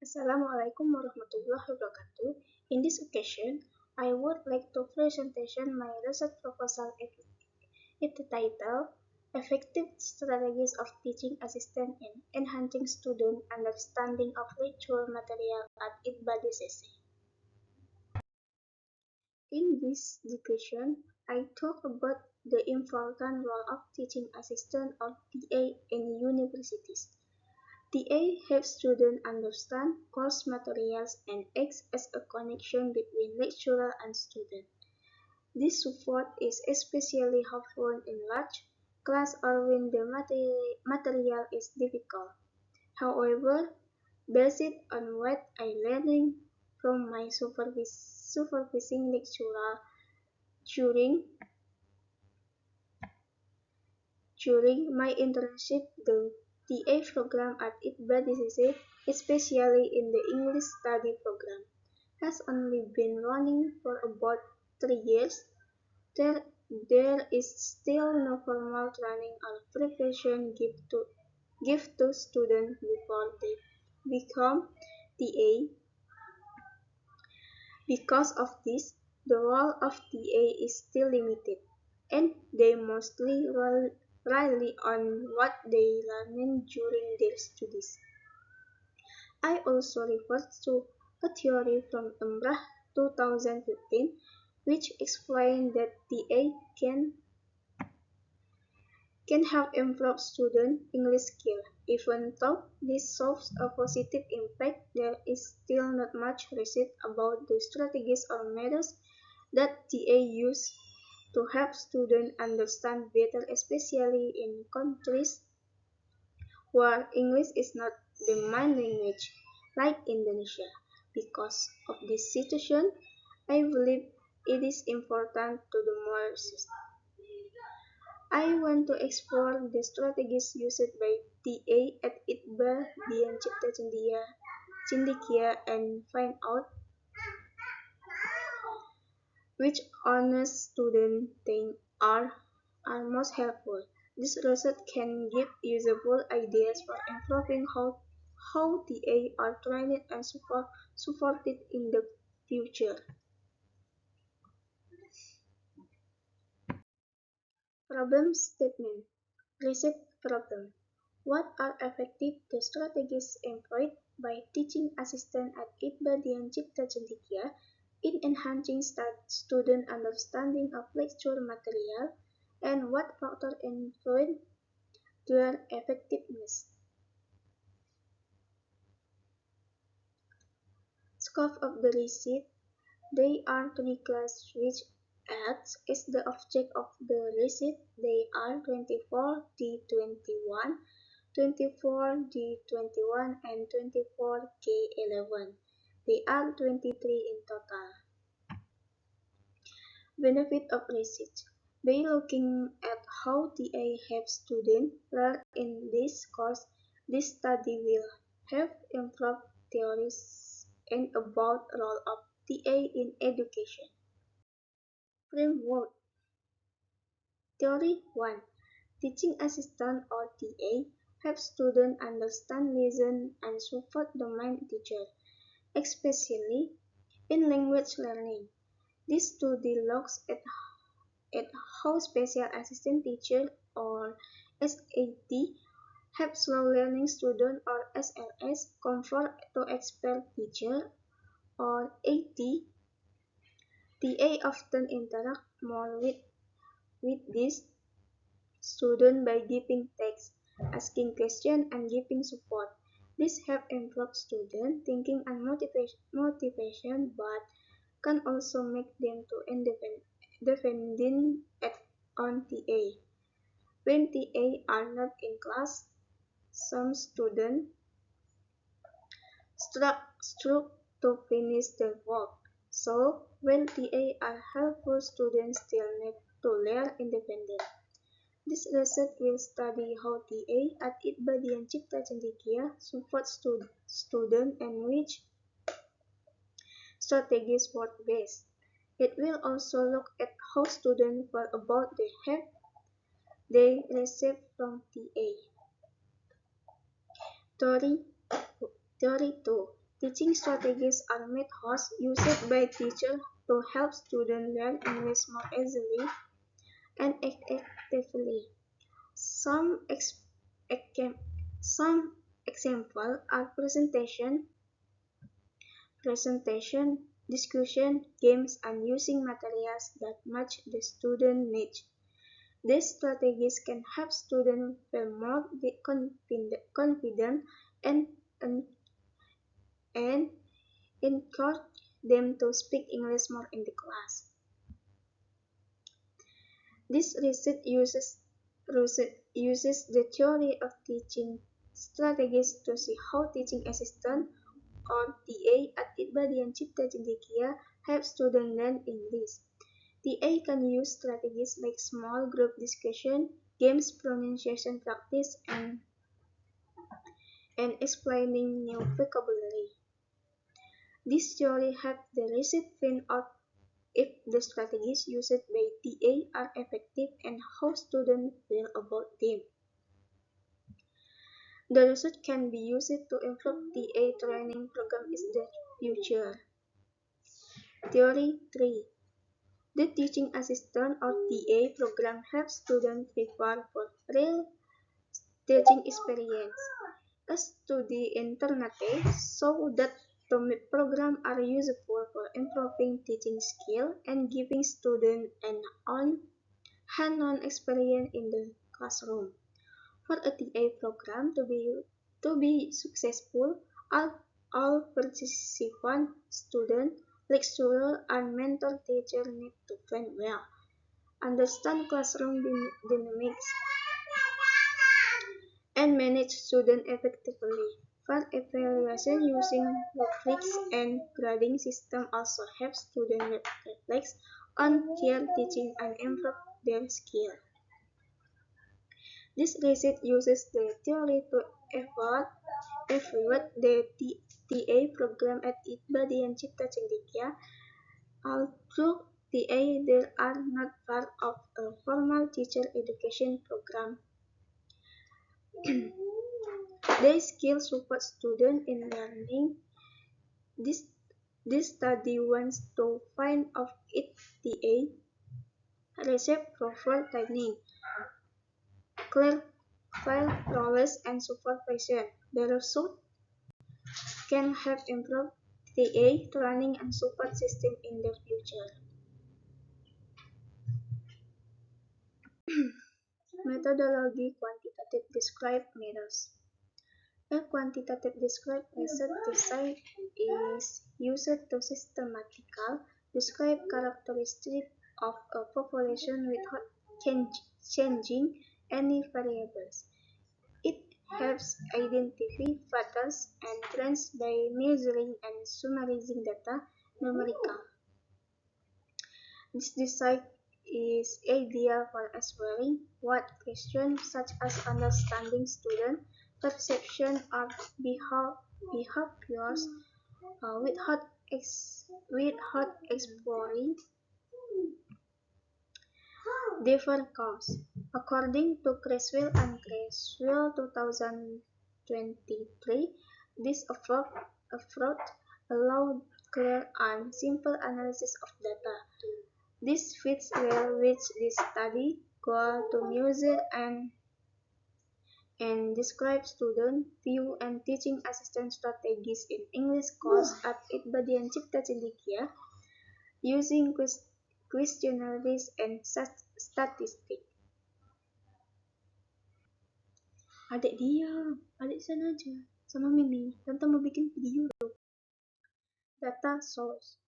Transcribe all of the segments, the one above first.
Assalamualaikum warahmatullahi wabarakatuh. In this occasion, I would like to presentation my research proposal it titled Effective Strategies of Teaching Assistant in Enhancing Student Understanding of Lecture Material at ITBA-DCC. In this discussion, I talk about the important role of teaching assistant or TA in universities. TA helps students understand course materials and acts as a connection between lecturer and student. This support is especially helpful in large class or when the material is difficult. However, based on what I learned from my supervising lecturer during my internship, the TA program at ITBA-DCC, especially in the English study program, has only been running for about 3 years. There is still no formal training or preparation give to students before they become TA. Because of this, the role of TA is still limited, and they mostly rely on what they learned during their studies. I also referred to a theory from Emrah 2015, which explained that TA can help improve student English skills. Even though this shows a positive impact, there is still not much research about the strategies or methods that TA use to help students understand better, especially in countries where English is not the main language, like Indonesia. Because of this situation, I believe it is important to do more research. I want to explore the strategies used by TA at ITBA Dian Cipta Cendekia and find out which honest students think are most helpful. This research can give useful ideas for improving how TA are trained and supported in the future. Problem statement. Research problem. What are effective strategies employed by teaching assistants at ITBA Dian Cipta Cendekia in enhancing student understanding of lecture material, and what factors influence their effectiveness? Scope of the research. There are three classes which acts as the object of the research. They are 24D21, 24D21, and 24K11. They are 23 in total. Benefit of research. By looking at how TA helps students learn in this course, this study will help improve theories and about role of TA in education. Framework. Theory 1. Teaching assistant or TA helps students understand, listen, and support the main teacher, especially in language learning. This study looks at how special assistant teacher or SAT help slow learning student or SLS convert to expert teacher or AT. TA often interact more with these students by giving text, asking questions, and giving support. This helps improve student thinking and motivation, but can also make them too dependent on TA. When TA are not in class, some students struggle to finish their work. So, when TA are helpful, students still need to learn independent. This research will study how TA at ITBA Dian Cipta Cendekia supports students and which strategies work best. It will also look at how students feel about the help they receive from TA. Theory 2. Teaching strategies are methods used by teachers to help students learn English more easily and effectively. Some, ex- ex- some examples are presentation, discussion, games, and using materials that match the student needs. These strategies can help students feel more confident and, and, and encourage them to speak English more in the class. This research uses the theory of teaching strategies to see how teaching assistant or TA at Itbadian Cipta Cendekia help students learn English. TA can use strategies like small group discussion, games, pronunciation practice, and explaining new vocabulary. This theory helps the research find out if the strategies used by TA are effective and how students feel about them. The research can be used to improve TA training program in the future. Theory 3. The teaching assistant or TA program helps students prepare for real teaching experience. A study in Ternate showed that the program are useful for improving teaching skill and giving students an hand-on experience in the classroom. For a TA program to be successful, all participant students, lecturer, and mentor teacher need to train well, understand classroom dynamics, and manage students effectively. For evaluation using rubrics and grading system also help students reflect on their teaching and improve their skills. This research uses the theory to evaluate the TA program at Itbadi and Cipta Cendekia. Although TA there are not part of a formal teacher education program, they still support students in learning. This, this study wants to find out if TA receive proper training, clear file knowledge, and supervision. The result can help improve TA training and support system in the future. Methodology quantitative describe methods. A quantitative describe research design is used to systematically describe characteristics of a population without changing any variables. It helps identify patterns and trends by measuring and summarizing data numerically. This design is ideal for exploring what questions such as understanding student perception or behaviors without exploring different causes. According to Creswell and Creswell 2023, this approach allowed clear and simple analysis of data. This fits well with the study goal to measure and describe student, view, and teaching assistant strategies in English course at Itbadian Cipta Cendekia using questionnaires and statistics. Adik diam, adik sana aja sama Mimi. Tante mau bikin video. Data source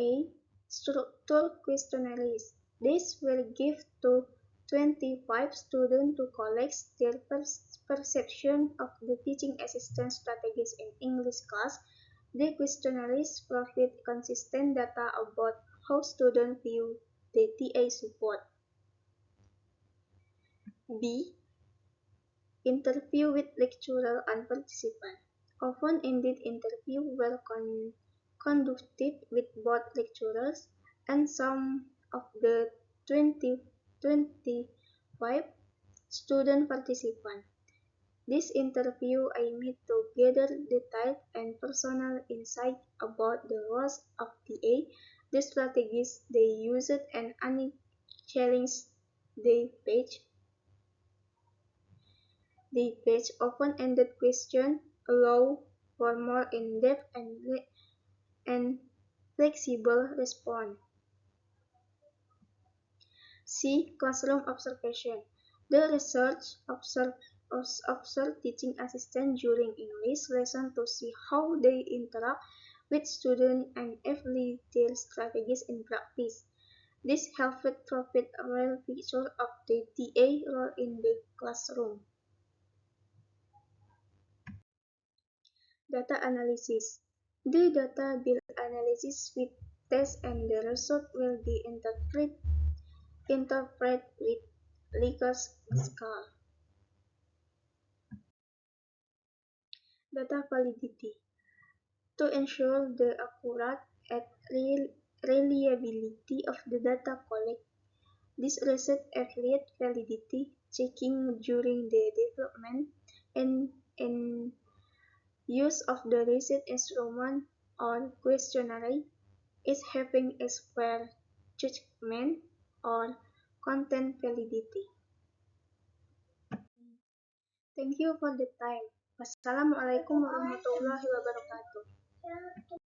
A. Structural questionnaires. This will give to 25 students to collect their perception of the teaching assistant strategies in English class. The questionnaires provide consistent data about how students view the TA support. B. Interview with lecturer and participant. Often indeed interviews were conducted with both lecturers and some of the 25 student participants. This interview aimed to gather detailed and personal insight about the roles of TA, the strategies they used, and any challenges they faced. The page open-ended questions allow for more in-depth and flexible response. C. Classroom observation. The research observed teaching assistants during English lessons to see how they interact with students and evaluate their strategies in practice. This helped provide a real picture of the TA role in the classroom. Data analysis. The data will analysis with tests and the result will be interpreted with Likert scale. Data validity. To ensure the accurate and reliability of the data collected, this research applied validity checking during the development and use of the research instrument or questionnaire is having expert judgment or content validity. Thank you for the time. Wassalamualaikum warahmatullahi wabarakatuh.